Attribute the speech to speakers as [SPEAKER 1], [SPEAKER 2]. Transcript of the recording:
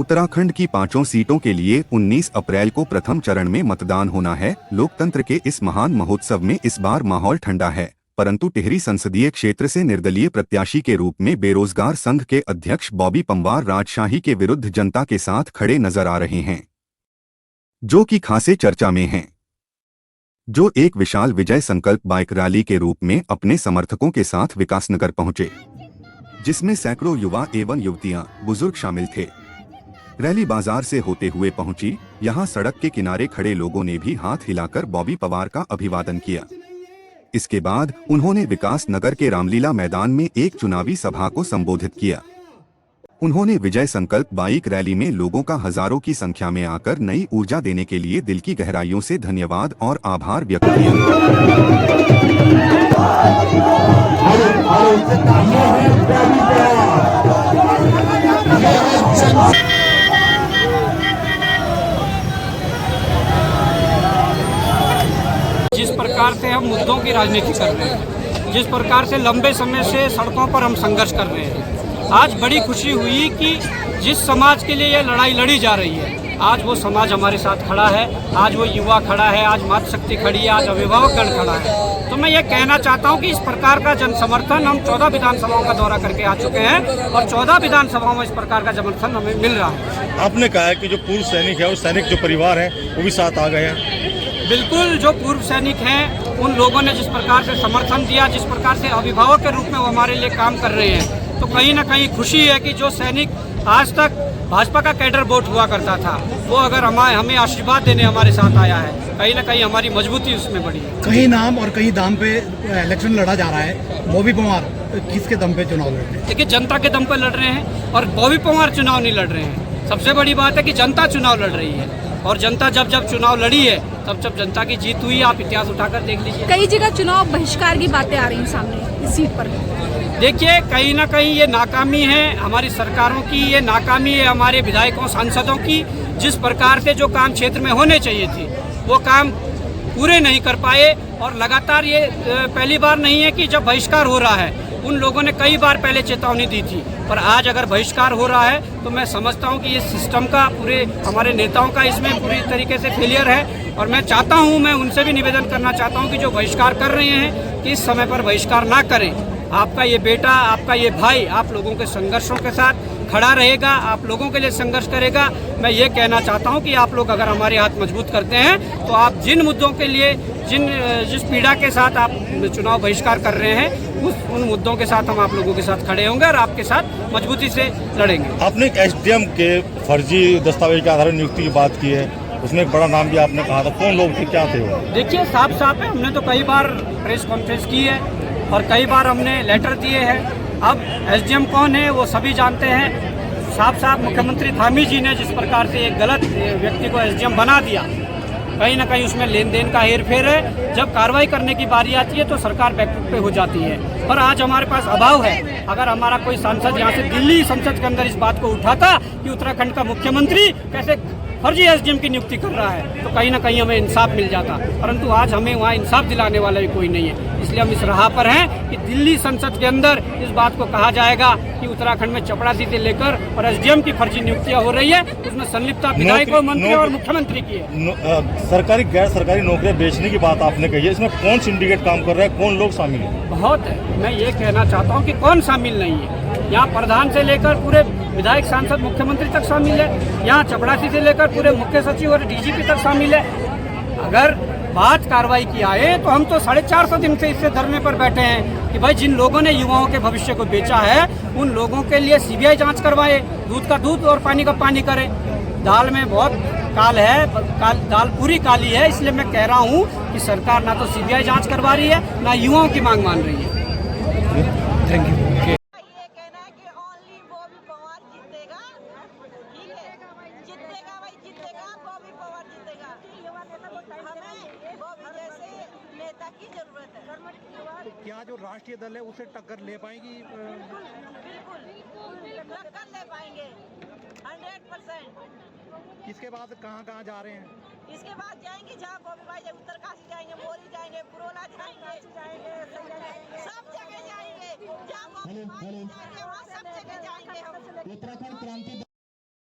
[SPEAKER 1] उत्तराखंड की 5 सीटों के लिए 19 अप्रैल को प्रथम चरण में मतदान होना है। लोकतंत्र के इस महान महोत्सव में इस बार माहौल ठंडा है, परंतु टिहरी संसदीय क्षेत्र से निर्दलीय प्रत्याशी के रूप में बेरोजगार संघ के अध्यक्ष बॉबी पंवार राजशाही के विरुद्ध जनता के साथ खड़े नजर आ रहे हैं, जो कि खासे चर्चा में हैं। जो एक विशाल विजय संकल्प बाइक रैली के रूप में अपने समर्थकों के साथ विकासनगर पहुंचे, जिसमें सैकड़ों युवा एवं युवतियां, बुजुर्ग शामिल थे। रैली बाजार से होते हुए पहुंची। यहां सड़क के किनारे खड़े लोगों ने भी हाथ हिलाकर बॉबी पंवार का अभिवादन किया। इसके बाद उन्होंने विकास नगर के रामलीला मैदान में एक चुनावी सभा को संबोधित किया। उन्होंने विजय संकल्प बाइक रैली में लोगों का हजारों की संख्या में आकर नई ऊर्जा देने के लिए दिल की गहराइयों से धन्यवाद और आभार व्यक्त किया।
[SPEAKER 2] जिस प्रकार से हम मुद्दों की राजनीति कर रहे हैं, जिस प्रकार से लंबे समय से सड़कों पर हम संघर्ष कर रहे हैं, आज बड़ी खुशी हुई कि जिस समाज के लिए ये लड़ाई लड़ी जा रही है, आज वो समाज हमारे साथ खड़ा है। आज वो युवा खड़ा है, आज मातृशक्ति खड़ी है, आज अभिभावकगण खड़ा है। तो मैं ये कहना चाहता हूँ कि इस प्रकार का जन समर्थन हम 14 विधानसभाओं का दौरा करके आ चुके हैं और 14 विधानसभाओं में इस प्रकार का समर्थन हमें मिल रहा है।
[SPEAKER 3] आपने कहा है कि जो पूर्व सैनिक है और सैनिक जो परिवार है वो भी साथ आ गए हैं।
[SPEAKER 2] बिल्कुल, जो पूर्व सैनिक हैं उन लोगों ने जिस प्रकार से समर्थन दिया, जिस प्रकार से अभिभावक के रूप में वो हमारे लिए काम कर रहे हैं, तो कहीं ना कहीं खुशी है कि जो सैनिक आज तक भाजपा का कैडर वोट हुआ करता था, वो अगर हमें आशीर्वाद देने हमारे साथ आया है, कहीं ना कहीं हमारी मजबूती उसमें बढ़ी है।
[SPEAKER 4] कहीं नाम और कहीं दाम पे इलेक्शन लड़ा जा रहा है। बॉबी पंवार किसके दम पे चुनाव लड़ रहे हैं?
[SPEAKER 2] देखिए, जनता के दम पर लड़ रहे हैं और बॉबी पंवार चुनाव नहीं लड़ रहे हैं। सबसे बड़ी बात है कि जनता चुनाव लड़ रही है और जनता जब चुनाव लड़ी है तब जनता की जीत हुई। आप इतिहास उठाकर देख लीजिए,
[SPEAKER 5] कई जगह चुनाव बहिष्कार की बातें आ रही हैं सामने इस सीट पर।
[SPEAKER 2] देखिए, कहीं ना कहीं ये नाकामी है हमारी सरकारों की, ये नाकामी है हमारे विधायकों सांसदों की। जिस प्रकार से जो काम क्षेत्र में होने चाहिए थे वो काम पूरे नहीं कर पाए और लगातार ये पहली बार नहीं है कि जब बहिष्कार हो रहा है। उन लोगों ने कई बार पहले चेतावनी दी थी, पर आज अगर बहिष्कार हो रहा है तो मैं समझता हूं कि इस सिस्टम का, पूरे हमारे नेताओं का इसमें पूरी तरीके से फेलियर है। और मैं चाहता हूं, मैं उनसे भी निवेदन करना चाहता हूं कि जो बहिष्कार कर रहे हैं कि इस समय पर बहिष्कार ना करें। आपका ये बेटा, आपका ये भाई आप लोगों के संघर्षों के साथ खड़ा रहेगा, आप लोगों के लिए संघर्ष करेगा। मैं ये कहना चाहता हूं कि आप लोग अगर हमारे हाथ मजबूत करते हैं तो आप जिन मुद्दों के लिए, जिस पीड़ा के साथ आप चुनाव बहिष्कार कर रहे हैं, उन मुद्दों के साथ हम आप लोगों के साथ खड़े होंगे और आपके साथ मजबूती से लड़ेंगे। आपने
[SPEAKER 3] एक एसडीएम के फर्जी दस्तावेज के आधार नियुक्ति की बात की है, उसमें एक बड़ा नाम भी आपने कहा था। कौन लोग थे, क्या थे वो?
[SPEAKER 2] देखिए, साफ है, हमने तो कई बार प्रेस कॉन्फ्रेंस की है और कई बार हमने लेटर दिए हैं। अब एसडीएम कौन है वो सभी जानते हैं। साफ मुख्यमंत्री धामी जी ने जिस प्रकार से एक गलत व्यक्ति को एसडीएम बना दिया, कहीं ना कहीं उसमें लेन देन का हेरफेर है। जब कार्रवाई करने की बारी आती है तो सरकार बैकफुट पे हो जाती है। पर आज हमारे पास अभाव है। अगर हमारा कोई सांसद यहाँ से दिल्ली संसद के अंदर इस बात को उठाता कि उत्तराखंड का मुख्यमंत्री कैसे फर्जी एसडीएम की नियुक्ति कर रहा है, तो कहीं ना कहीं हमें इंसाफ मिल जाता। परंतु आज हमें वहाँ इंसाफ दिलाने वाला भी कोई नहीं है। इसलिए हम इस राह पर हैं कि दिल्ली संसद के अंदर इस बात को कहा जाएगा कि उत्तराखंड में चपरासी से लेकर और एसडीएम की फर्जी नियुक्तियां हो रही है, उसमें संलिप्तता विधायकों, मंत्री और मुख्यमंत्री की है।
[SPEAKER 3] सरकारी गैर सरकारी नौकरियां बेचने की बात आपने कही है, इसमें कौन सिंडिकेट काम कर रहा है, कौन लोग शामिल है?
[SPEAKER 2] बहुत है। मैं ये कहना चाहता हूँ कि कौन शामिल नहीं है। यहाँ प्रधान से लेकर पूरे विधायक, सांसद, मुख्यमंत्री तक शामिल है। यहाँ चपरासी से लेकर पूरे मुख्य सचिव और डीजीपी तक शामिल है। अगर बात कार्रवाई की आए तो हम तो 450 दिन से इससे धरने पर बैठे हैं कि भाई जिन लोगों ने युवाओं के भविष्य को बेचा है उन लोगों के लिए सीबीआई जांच करवाए, दूध का दूध और पानी का पानी करे। दाल में बहुत काल है, दाल पूरी काली है। इसलिए मैं कह रहा हूँ कि सरकार ना तो सीबीआई जांच करवा रही है, ना युवाओं की मांग मान रही है।
[SPEAKER 4] Thank you.
[SPEAKER 6] की जरूरत है।
[SPEAKER 4] तो क्या जो राष्ट्रीय दल है उसे टक्कर ले पाएगी?
[SPEAKER 6] बिल्कुल टक्कर ले पाएंगे 100%।
[SPEAKER 4] इसके बाद कहाँ जा रहे हैं?
[SPEAKER 6] इसके बाद जाएंगे जहाँ बॉबी भाई उत्तरकाशी जाएंगे, मोरी जाएंगे, पुरोला जाएंगे, सब जगह जाएंगे। जहाँ बॉबी भाई जाएंगे वहाँ सब जगह जाएंगे हम।
[SPEAKER 7] उत्तराखंड क्रांति